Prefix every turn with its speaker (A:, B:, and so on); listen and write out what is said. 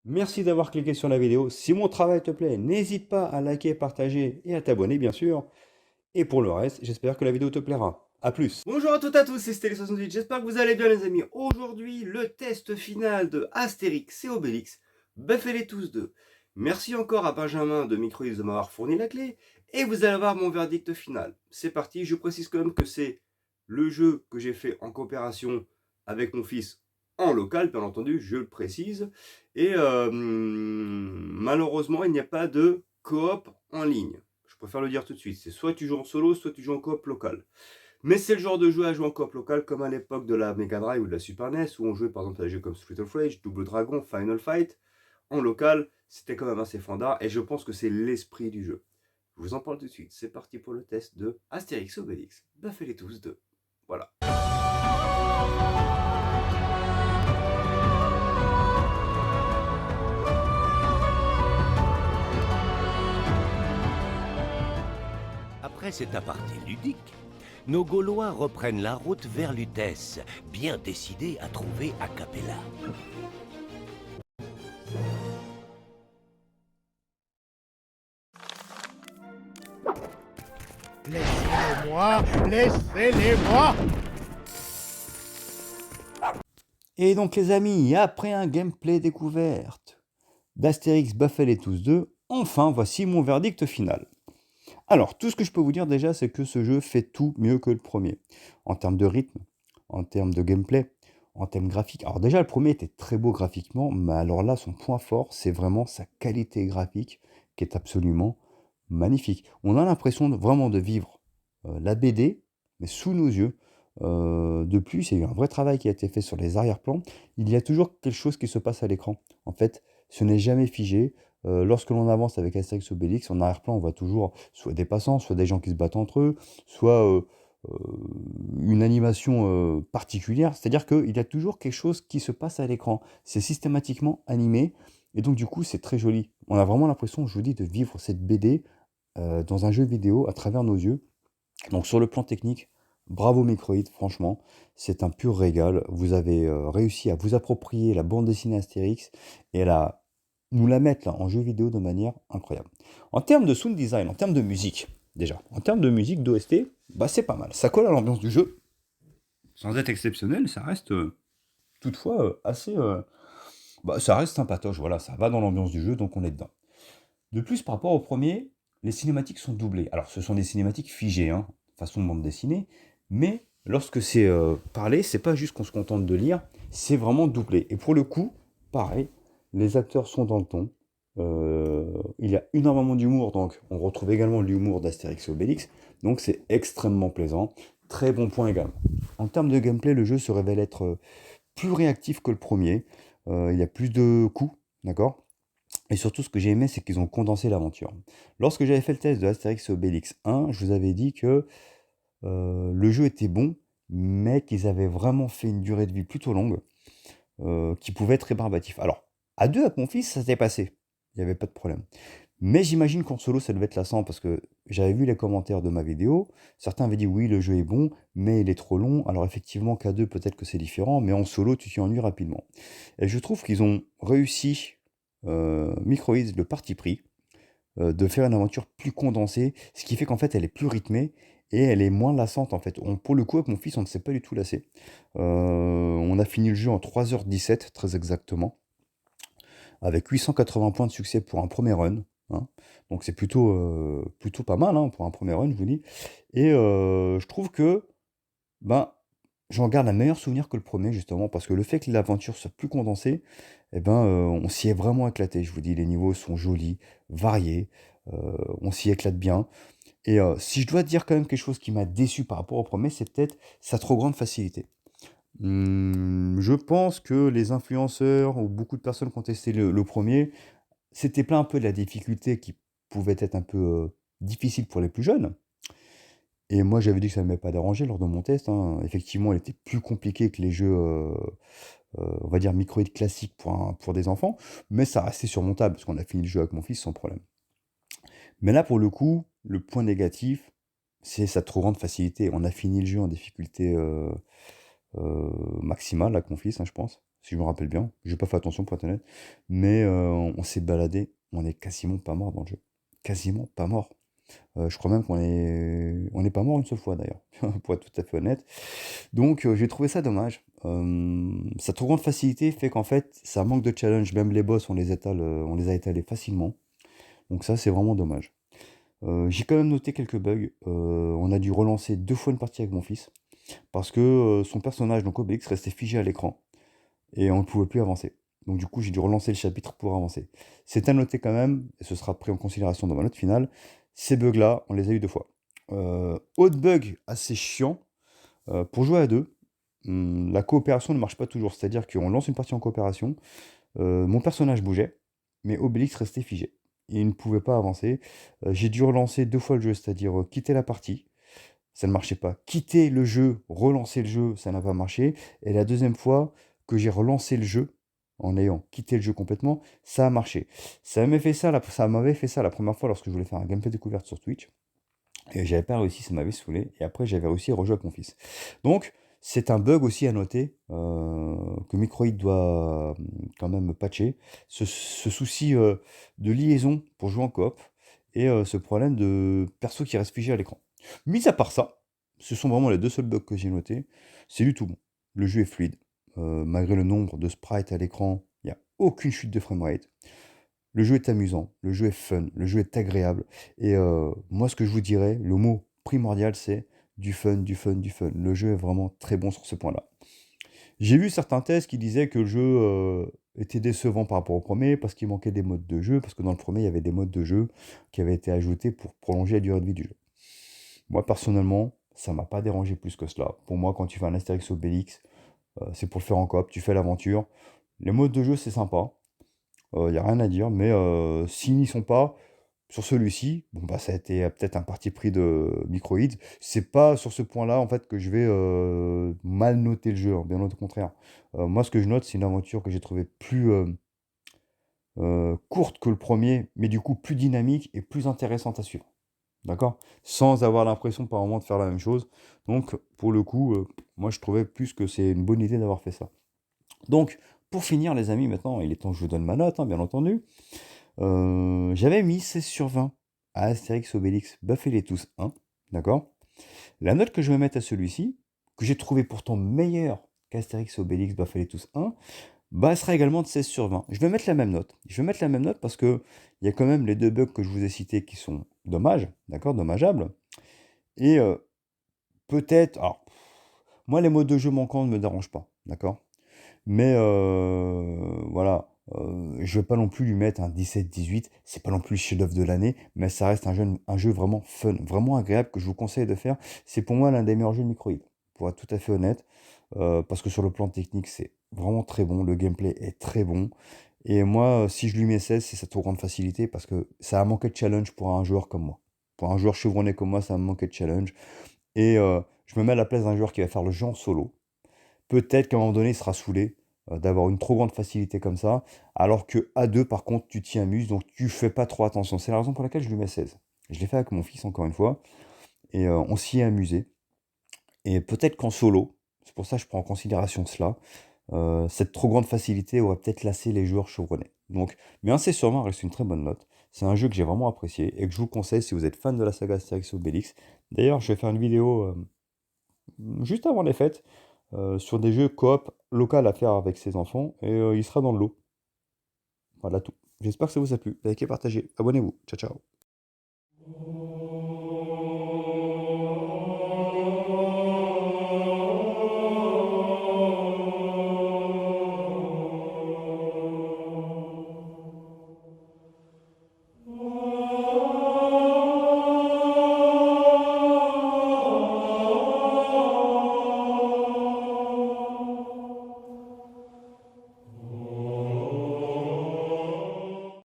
A: Merci d'avoir cliqué sur la vidéo. Si mon travail te plaît, n'hésite pas à liker, partager et à t'abonner, bien sûr. Et pour le reste, j'espère que la vidéo te plaira. A plus. Bonjour à toutes et à tous, c'est Stélé68. J'espère que vous allez bien, les amis. Aujourd'hui, le test final de Astérix et Obélix, Buffez-les tous deux. Merci encore à Benjamin de Microïs de m'avoir fourni la clé. Et vous allez avoir mon verdict final. C'est parti. Je précise quand même que c'est le jeu que j'ai fait en coopération avec mon fils en local, bien entendu, je le précise. Et malheureusement, il n'y a pas de coop en ligne. Je préfère le dire tout de suite. C'est soit tu joues en solo, soit tu joues en coop local. Mais c'est le genre de jeu à jouer en coop local comme à l'époque de la Mega Drive ou de la Super NES où on jouait par exemple à des jeux comme Street of Rage, Double Dragon, Final Fight. En local, c'était quand même assez fandard et je pense que c'est l'esprit du jeu. Je vous en parle tout de suite. C'est parti pour le test de Astérix Obélix. Buffez-les tous deux. Voilà.
B: Après cet aparté ludique, nos Gaulois reprennent la route vers Lutèce, bien décidés à trouver Acapella.
C: Laissez-les-moi, laissez-les-moi.
A: Et donc les amis, après un gameplay découverte d'Astérix Buffet-les tous deux, enfin voici mon verdict final. Alors, tout ce que je peux vous dire déjà, c'est que ce jeu fait tout mieux que le premier. En termes de rythme, en termes de gameplay, en termes graphiques. Alors déjà, le premier était très beau graphiquement, mais alors là, son point fort, c'est vraiment sa qualité graphique qui est absolument magnifique. On a l'impression vraiment de vivre la BD, mais sous nos yeux. De plus, il y a eu un vrai travail qui a été fait sur les arrière-plans. Il y a toujours quelque chose qui se passe à l'écran. En fait, ce n'est jamais figé. Lorsque l'on avance avec Astérix Obélix, en arrière-plan, on voit toujours soit des passants, soit des gens qui se battent entre eux, soit euh, une animation particulière. C'est-à-dire qu'il y a toujours quelque chose qui se passe à l'écran. C'est systématiquement animé, et donc du coup, c'est très joli. On a vraiment l'impression, je vous dis, de vivre cette BD dans un jeu vidéo à travers nos yeux. Donc sur le plan technique, bravo Microïd, franchement, c'est un pur régal. Vous avez réussi à vous approprier la bande dessinée Astérix et à nous la mettre là en jeu vidéo de manière incroyable. En termes de sound design, en termes de musique, déjà, en termes de musique d'OST, bah c'est pas mal. Ça colle à l'ambiance du jeu. Sans être exceptionnel, ça reste toutefois assez... bah, ça reste sympatoche, voilà, ça va dans l'ambiance du jeu, donc on est dedans. De plus, par rapport au premier, les cinématiques sont doublées. Alors, ce sont des cinématiques figées, hein, façon bande dessinée, mais lorsque c'est parlé, c'est pas juste qu'on se contente de lire, c'est vraiment doublé. Et pour le coup, pareil, les acteurs sont dans le ton. Il y a énormément d'humour, donc on retrouve également l'humour d'Astérix et Obélix, donc c'est extrêmement plaisant. Très bon point également. En termes de gameplay, le jeu se révèle être plus réactif que le premier. Il y a plus de coups, d'accord? Et surtout, ce que j'ai aimé, c'est qu'ils ont condensé l'aventure. Lorsque j'avais fait le test de Astérix et Obélix 1, je vous avais dit que le jeu était bon, mais qu'ils avaient vraiment fait une durée de vie plutôt longue, qui pouvait être rébarbatif. Alors, à deux avec mon fils, ça s'est passé. Il n'y avait pas de problème. Mais j'imagine qu'en solo, ça devait être lassant, parce que j'avais vu les commentaires de ma vidéo. Certains avaient dit oui, le jeu est bon, mais il est trop long. Alors effectivement, qu'à deux, peut-être que c'est différent, mais en solo, tu t'y ennuies rapidement. Et je trouve qu'ils ont réussi, Microïds, le parti pris, de faire une aventure plus condensée, ce qui fait qu'en fait elle est plus rythmée et elle est moins lassante en fait. Pour le coup, avec mon fils, on ne s'est pas du tout lassé. On a fini le jeu en 3h17, très exactement, avec 880 points de succès pour un premier run, hein. Donc c'est plutôt pas mal, hein, pour un premier run, je vous dis. Et je trouve que ben, j'en garde un meilleur souvenir que le premier justement, parce que le fait que l'aventure soit plus condensée, eh ben, on s'y est vraiment éclaté. Je vous dis, les niveaux sont jolis, variés, on s'y éclate bien. Et si je dois dire quand même quelque chose qui m'a déçu par rapport au premier, c'est peut-être sa trop grande facilité. Je pense que les influenceurs ou beaucoup de personnes qui ont testé le premier s'étaient plaint un peu de la difficulté qui pouvait être un peu difficile pour les plus jeunes. Et moi, j'avais dit que ça ne m'avait pas dérangé lors de mon test, hein. Effectivement, elle était plus compliquée que les jeux, on va dire microïdes classiques pour des enfants, mais ça restait surmontable parce qu'on a fini le jeu avec mon fils sans problème. Mais là, pour le coup, le point négatif, c'est sa trop grande facilité. On a fini le jeu en difficulté maximale avec mon fils, hein, je pense. si je me rappelle bien. J'ai pas fait attention pour être honnête. Mais on s'est baladé, on est quasiment pas mort dans le jeu. Quasiment pas mort. Je crois même on n'est pas mort une seule fois d'ailleurs, pour être tout à fait honnête. Donc j'ai trouvé ça dommage. Sa trop grande facilité fait qu'en fait, ça manque de challenge. Même les boss, on les a étalés facilement. Donc ça, c'est vraiment dommage. J'ai quand même noté quelques bugs. On a dû relancer 2 fois une partie avec mon fils. Parce que son personnage, donc Obélix, restait figé à l'écran. Et on ne pouvait plus avancer. Donc du coup, j'ai dû relancer le chapitre pour avancer. C'est à noter quand même, et ce sera pris en considération dans ma note finale, ces bugs-là, on les a eu 2 fois. Autre bug assez chiant, pour jouer à 2, la coopération ne marche pas toujours. C'est-à-dire qu'on lance une partie en coopération, mon personnage bougeait, mais Obélix restait figé. Il ne pouvait pas avancer. J'ai dû relancer 2 fois le jeu, c'est-à-dire quitter la partie, ça ne marchait pas. Quitter le jeu, relancer le jeu, ça n'a pas marché. Et la deuxième fois que j'ai relancé le jeu, en ayant quitté le jeu complètement, ça a marché. Ça m'avait fait ça la première fois lorsque je voulais faire un gameplay découverte sur Twitch. Et j'avais pas réussi, ça m'avait saoulé. Et après, j'avais réussi à rejouer avec mon fils. Donc, c'est un bug aussi à noter que Microïd doit quand même patcher. Ce souci de liaison pour jouer en coop et ce problème de perso qui reste figé à l'écran. Mis à part ça, ce sont vraiment les 2 seuls bugs que j'ai notés. C'est du tout bon. Le jeu est fluide. Malgré le nombre de sprites à l'écran, il n'y a aucune chute de framerate. Le jeu est amusant, le jeu est fun, le jeu est agréable. Et moi, ce que je vous dirais, le mot primordial, c'est du fun, du fun, du fun. Le jeu est vraiment très bon sur ce point-là. J'ai vu certains tests qui disaient que le jeu était décevant par rapport au premier parce qu'il manquait des modes de jeu, parce que dans le premier, il y avait des modes de jeu qui avaient été ajoutés pour prolonger la durée de vie du jeu. Moi, personnellement, ça m'a pas dérangé plus que cela. Pour moi, quand tu fais un Astérix Obélix, c'est pour le faire en coop, tu fais l'aventure. Les modes de jeu, c'est sympa, il y a rien à dire, mais s'ils n'y sont pas, sur celui-ci, bon, bah, ça a été peut-être un parti pris de Microïd. C'est pas sur ce point-là, en fait, que je vais mal noter le jeu, hein, bien au contraire. Moi, ce que je note, c'est une aventure que j'ai trouvée plus courte que le premier, mais du coup plus dynamique et plus intéressante à suivre. D'accord? Sans avoir l'impression par moment de faire la même chose. Donc, pour le coup, moi, je trouvais plus que c'est une bonne idée d'avoir fait ça. Donc, pour finir, les amis, maintenant, il est temps que je vous donne ma note, hein, bien entendu. J'avais mis 16 sur 20 à Astérix Obélix Buffez-les tous 1, d'accord? La note que je vais mettre à celui-ci, que j'ai trouvé pourtant meilleure qu'Astérix Obélix Buffez-les tous 1, bah, elle sera également de 16 sur 20. Je vais mettre la même note. Je vais mettre la même note parce que il y a quand même les 2 bugs que je vous ai cités qui sont dommages, d'accord? Dommageables. Et peut-être, alors, moi, les modes de jeu manquants ne me dérangent pas, d'accord? Mais voilà, je vais pas non plus lui mettre un 17-18, c'est pas non plus le chef-d'œuvre de l'année, mais ça reste un jeu vraiment fun, vraiment agréable que je vous conseille de faire. C'est pour moi l'un des meilleurs jeux de Microïd, pour être tout à fait honnête, parce que sur le plan technique, c'est vraiment très bon, le gameplay est très bon. Et moi, si je lui mets 16, c'est sa trop grande facilité, parce que ça a manqué de challenge pour un joueur comme moi. Pour un joueur chevronné comme moi, ça a manqué de challenge. Et je me mets à la place d'un joueur qui va faire le jeu en solo. Peut-être qu'à un moment donné, il sera saoulé d'avoir une trop grande facilité comme ça, alors que à 2, par contre, tu t'y amuses, donc tu fais pas trop attention. C'est la raison pour laquelle je lui mets 16. Je l'ai fait avec mon fils, encore une fois, et on s'y est amusé. Et peut-être qu'en solo, c'est pour ça que je prends en considération cela, cette trop grande facilité aurait peut-être lassé les joueurs chevronnés. Donc, mais un 16 sur 20 reste une très bonne note. C'est un jeu que j'ai vraiment apprécié et que je vous conseille si vous êtes fan de la saga Astérix Obélix. D'ailleurs, je vais faire une vidéo juste avant les fêtes sur des jeux coop local à faire avec ses enfants et il sera dans le lot. Voilà tout. J'espère que ça vous a plu. Likez, partagez, abonnez-vous. Ciao, ciao.